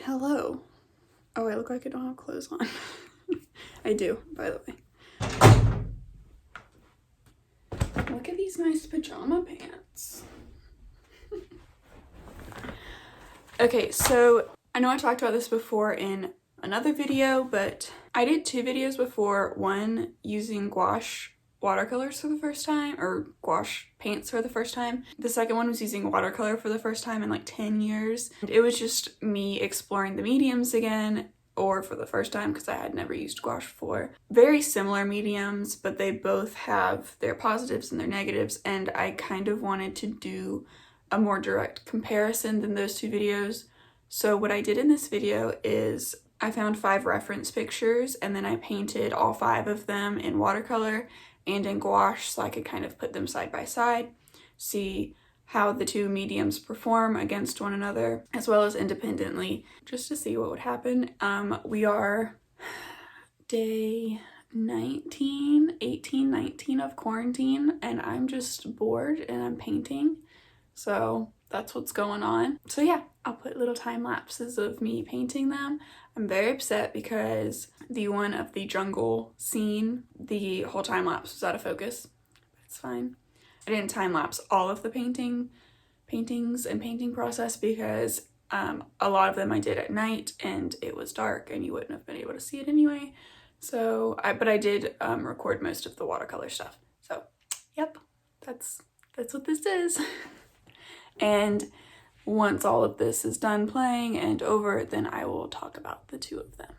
Hello. Oh, I look like I don't have clothes on. I do, by the way. Look at these nice pajama pants. Okay, so I know I talked about this before in another video, but I did two videos before. One using gouache watercolors for the first time, or gouache paints for the first time. The second one was using watercolor for the first time in like 10 years. It was just me exploring the mediums again, or for the first time because I had never used gouache before. Very similar mediums, but they both have their positives and their negatives, and I kind of wanted to do a more direct comparison than those two videos. So what I did in this video is I found 5 reference pictures and then I painted all 5 of them in watercolor and in gouache so I could kind of put them side by side, see how the two mediums perform against one another as well as independently, just to see what would happen. We are day 19 of quarantine and I'm just bored and I'm painting, so that's what's going on. So yeah, I'll put little time lapses of me painting them. I'm very upset because the one of the jungle scene, the whole time lapse was out of focus, but it's fine. I didn't time lapse all of the paintings and painting process because a lot of them I did at night and it was dark and you wouldn't have been able to see it anyway. So but I did record most of the watercolor stuff. So yep, that's what this is. And once all of this is done playing and over, then I will talk about the two of them.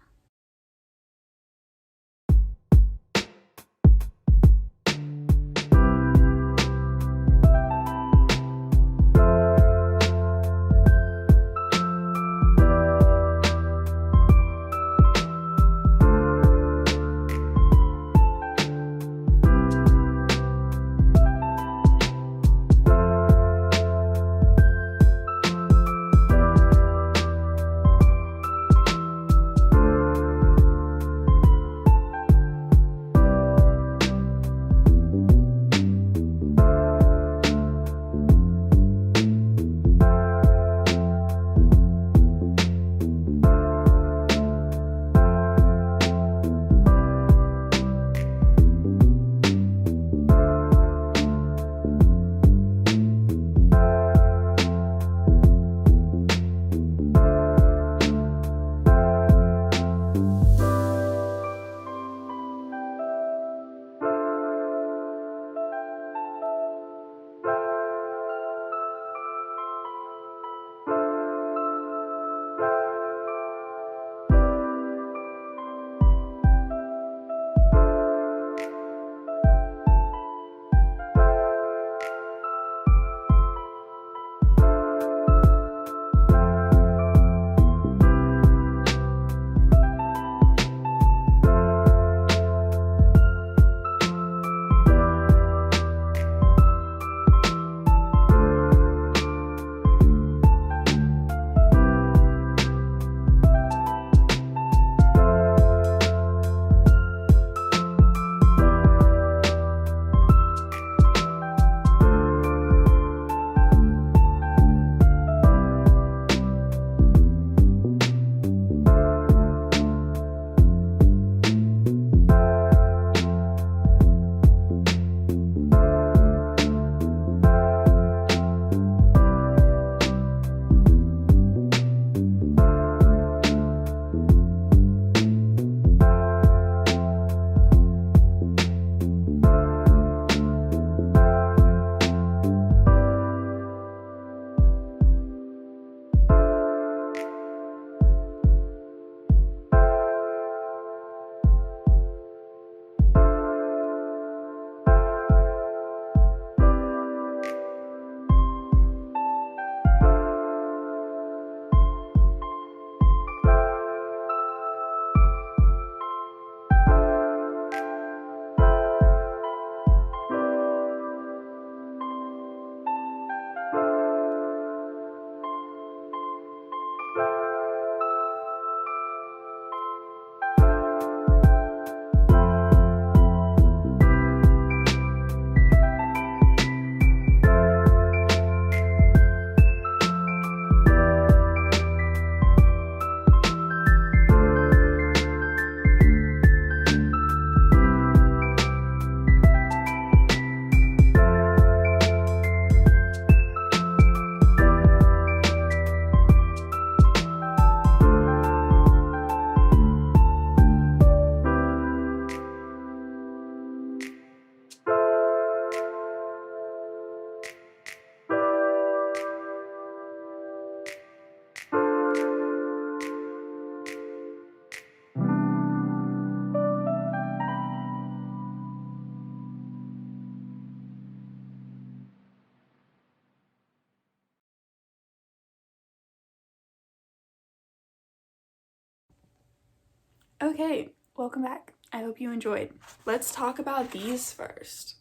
Okay, welcome back. I hope you enjoyed. Let's talk about these first.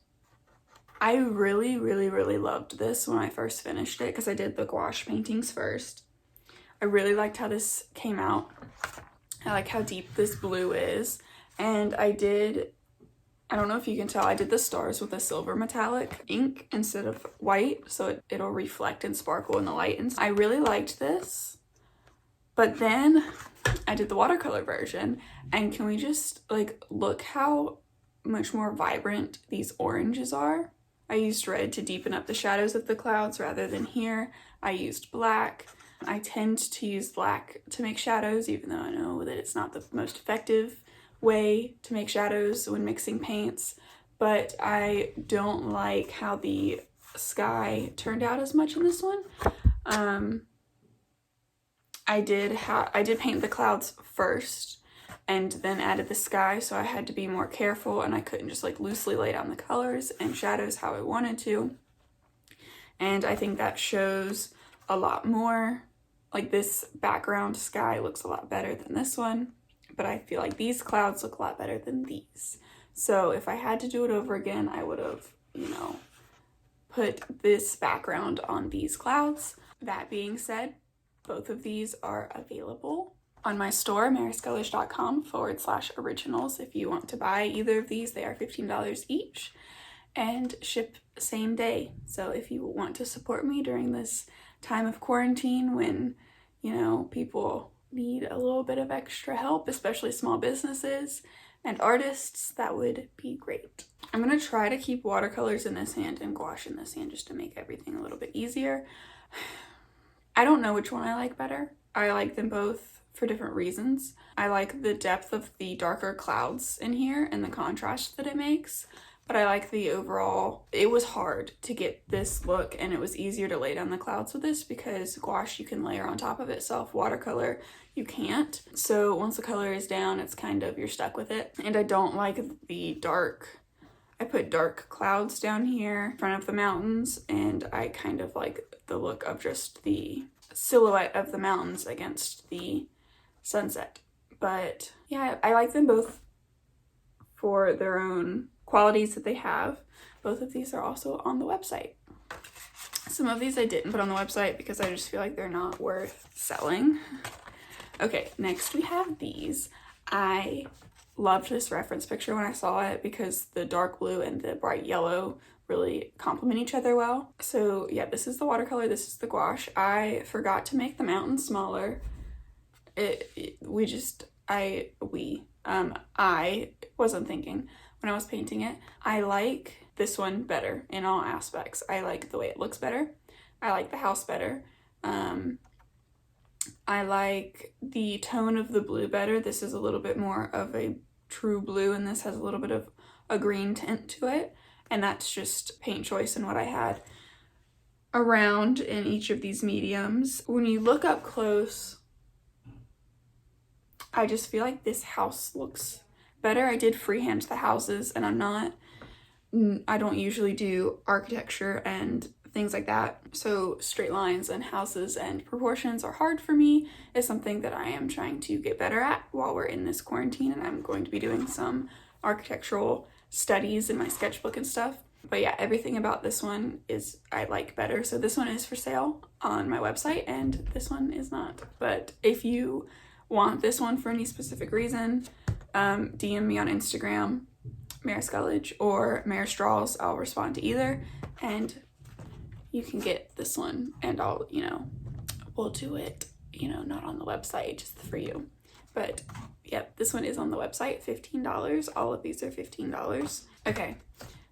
I really loved this when I first finished it because I did the gouache paintings first. I really liked how this came out. I like how deep this blue is. And I don't know if you can tell, I did the stars with a silver metallic ink instead of white, so it'll reflect and sparkle in the light. And I really liked this. But then I did the watercolor version, and can we just like look how much more vibrant these oranges are? I used red to deepen up the shadows of the clouds rather than here. I used black. I tend to use black to make shadows, even though I know that it's not the most effective way to make shadows when mixing paints, but I don't like how the sky turned out as much in this one. I did paint the clouds first and then added the sky, so I had to be more careful and I couldn't just like loosely lay down the colors and shadows how I wanted to. And I think that shows a lot more. Like this background sky looks a lot better than this one, but I feel like these clouds look a lot better than these. So if I had to do it over again, I would have, put this background on these clouds. That being said, both of these are available on my store, marrisgulledge.com/originals. If you want to buy either of these, they are $15 each and ship same day. So if you want to support me during this time of quarantine when, people need a little bit of extra help, especially small businesses and artists, that would be great. I'm going to try to keep watercolors in this hand and gouache in this hand just to make everything a little bit easier. I don't know which one I like better. I like them both for different reasons. I like the depth of the darker clouds in here and the contrast that it makes, but I like the overall. It was hard to get this look, and it was easier to lay down the clouds with this because gouache you can layer on top of itself. Watercolor you can't. So once the color is down, it's kind of, you're stuck with it. And I don't like the dark. I put dark clouds down here in front of the mountains, and I kind of like the look of just the silhouette of the mountains against the sunset. But yeah, I like them both for their own qualities that they have. Both of these are also on the website. Some of these I didn't put on the website because I just feel like they're not worth selling. Okay, next we have these. I loved this reference picture when I saw it because the dark blue and the bright yellow really complement each other well. So yeah, this is the watercolor, this is the gouache. I forgot to make the mountain smaller. I wasn't thinking when I was painting it. I like this one better in all aspects. I like the way it looks better. I like the house better. I like the tone of the blue better. This is a little bit more of a true blue, and this has a little bit of a green tint to it. And that's just paint choice and what I had around in each of these mediums. When you look up close, I just feel like this house looks better. I did freehand the houses, and I don't usually do architecture and things like that. So straight lines and houses and proportions are hard for me. It's something that I am trying to get better at while we're in this quarantine, and I'm going to be doing some architectural studies in my sketchbook and stuff. But yeah, everything about this one is I like better. So this one is for sale on my website and this one is not. But if you want this one for any specific reason, DM me on Instagram, Marris Gulledge or Marris Draws. I'll respond to either, and you can get this one, and I'll, we'll do it, not on the website, just for you. But yep, this one is on the website, $15. All of these are $15. Okay,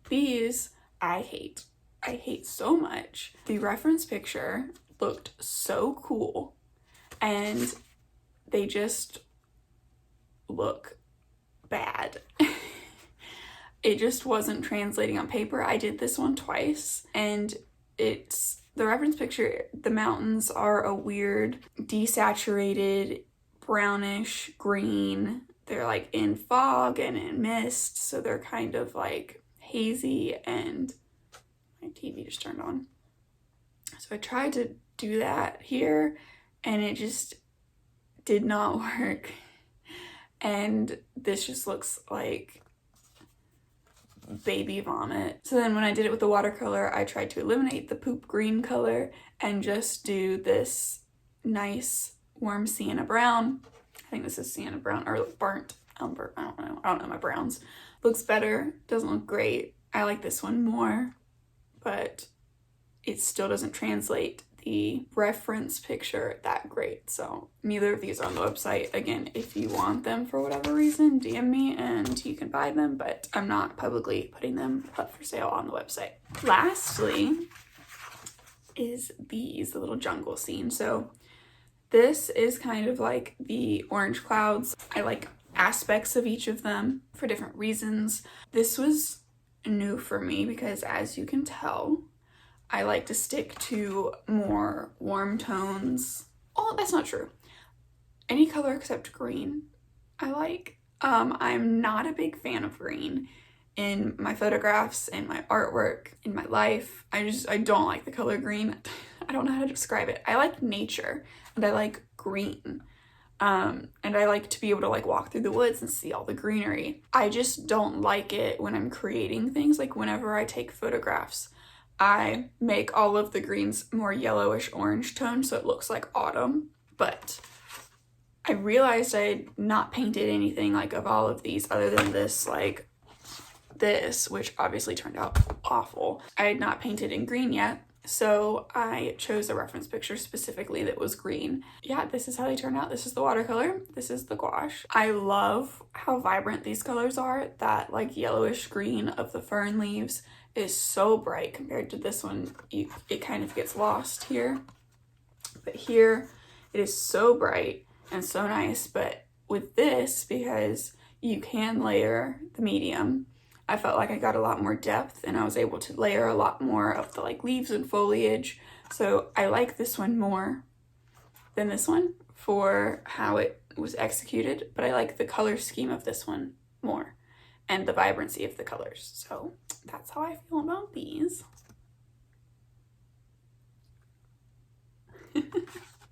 these I hate. I hate so much. The reference picture looked so cool, and they just look bad. It just wasn't translating on paper. I did this one twice, and it's the reference picture. The mountains are a weird desaturated brownish green. They're like in fog and in mist, so they're kind of like hazy, and my TV just turned on. So I tried to do that here, and it just did not work. and this just looks like baby vomit. So then when I did it with the watercolor, I tried to eliminate the poop green color and just do this nice warm sienna brown. I think this is sienna brown or burnt umber. I don't know my browns. Looks better, doesn't look great. I like this one more, but it still doesn't translate the reference picture that great. So neither of these are on the website. Again, if you want them for whatever reason, DM me and you can buy them, but I'm not publicly putting them up for sale on the website. Lastly is the little jungle scene. So this is kind of like the orange clouds. I like aspects of each of them for different reasons. This was new for me because, as you can tell, I like to stick to more warm tones. Oh, that's not true. Any color except green I like. I'm not a big fan of green in my photographs, in my artwork, in my life. I don't like the color green. I don't know how to describe it. I like nature and I like green. And I like to be able to like walk through the woods and see all the greenery. I just don't like it when I'm creating things. Like whenever I take photographs, I make all of the greens more yellowish orange tone so it looks like autumn. But I realized I had not painted anything like of all of these other than this, like this, which obviously turned out awful. I had not painted in green yet, so I chose a reference picture specifically that was green. Yeah, this is how they turn out. This is the watercolor. This is the gouache. I love how vibrant these colors are. That like yellowish green of the fern leaves is so bright compared to this one. It kind of gets lost here. But here it is so bright and so nice. But with this, because you can layer the medium, I felt like I got a lot more depth and I was able to layer a lot more of the like leaves and foliage. So I like this one more than this one for how it was executed, but I like the color scheme of this one more and the vibrancy of the colors. So that's how I feel about these.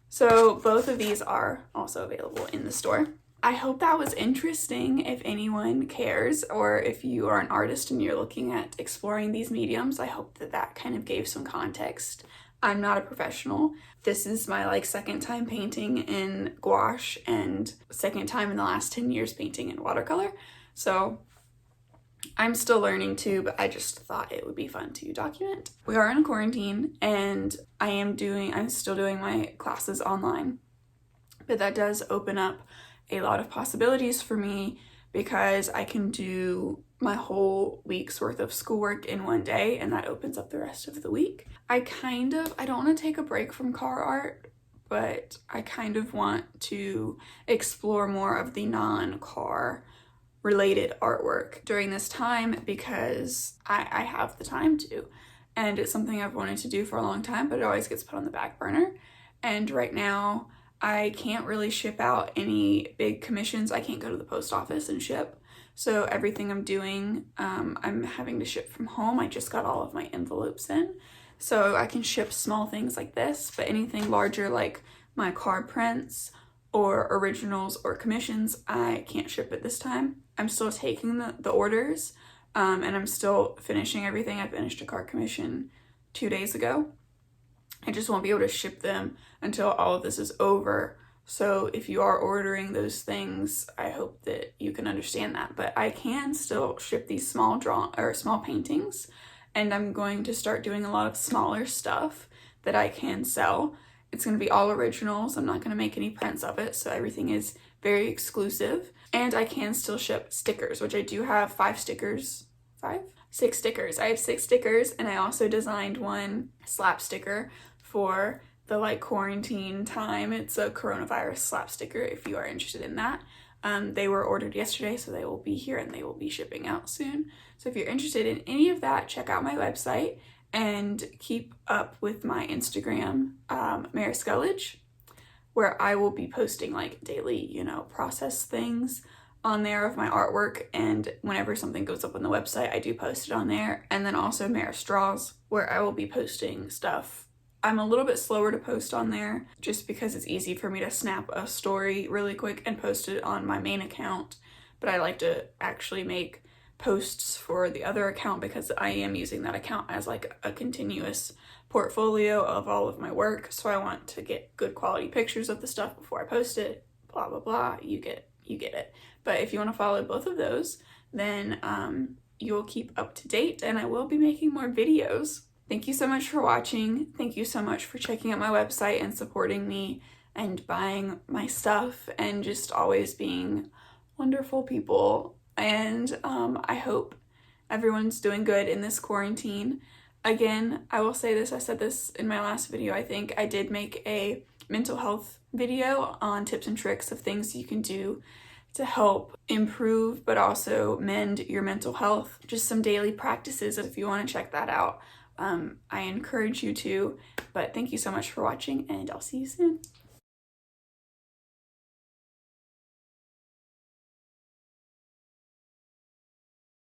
So both of these are also available in the store. I hope that was interesting if anyone cares, or if you are an artist and you're looking at exploring these mediums. I hope that that kind of gave some context. I'm not a professional. This is my like second time painting in gouache and second time in the last 10 years painting in watercolor. So I'm still learning too, but I just thought it would be fun to document. We are in quarantine and I'm still doing my classes online, but that does open up a lot of possibilities for me because I can do my whole week's worth of schoolwork in one day and that opens up the rest of the week. I don't want to take a break from car art, but I kind of want to explore more of the non-car related artwork during this time because I have the time to, and it's something I've wanted to do for a long time, but it always gets put on the back burner. And right now I can't really ship out any big commissions. I can't go to the post office and ship. So everything I'm doing, I'm having to ship from home. I just got all of my envelopes in. So I can ship small things like this, but anything larger like my card prints or originals or commissions, I can't ship at this time. I'm still taking the orders and I'm still finishing everything. I finished a card commission 2 days ago. I just won't be able to ship them until all of this is over. So if you are ordering those things, I hope that you can understand that. But I can still ship these small paintings, and I'm going to start doing a lot of smaller stuff that I can sell. It's going to be all originals. I'm not going to make any prints of it, so everything is very exclusive. And I can still ship stickers, which I do have 6 stickers. I have 6 stickers, and I also designed one slap sticker for the like quarantine time. It's a coronavirus slap sticker if you are interested in that. They were ordered yesterday, so they will be here and they will be shipping out soon. So if you're interested in any of that, check out my website and keep up with my Instagram, Marris Gulledge, where I will be posting like daily, process things on there of my artwork, and whenever something goes up on the website, I do post it on there. And then also Marris Draws, where I will be posting stuff I'm a little bit slower to post on there just because it's easy for me to snap a story really quick and post it on my main account, but I like to actually make posts for the other account because I am using that account as like a continuous portfolio of all of my work. So I want to get good quality pictures of the stuff before I post it, blah blah blah. You get it. But if you want to follow both of those, then you'll keep up to date, and I will be making more videos. Thank you so much for watching. Thank you so much for checking out my website and supporting me and buying my stuff and just always being wonderful people. And I hope everyone's doing good in this quarantine. Again, I will say this, I said this in my last video, I think I did make a mental health video on tips and tricks of things you can do to help improve but also mend your mental health. Just some daily practices if you want to check that out. I encourage you to, but thank you so much for watching, and I'll see you soon.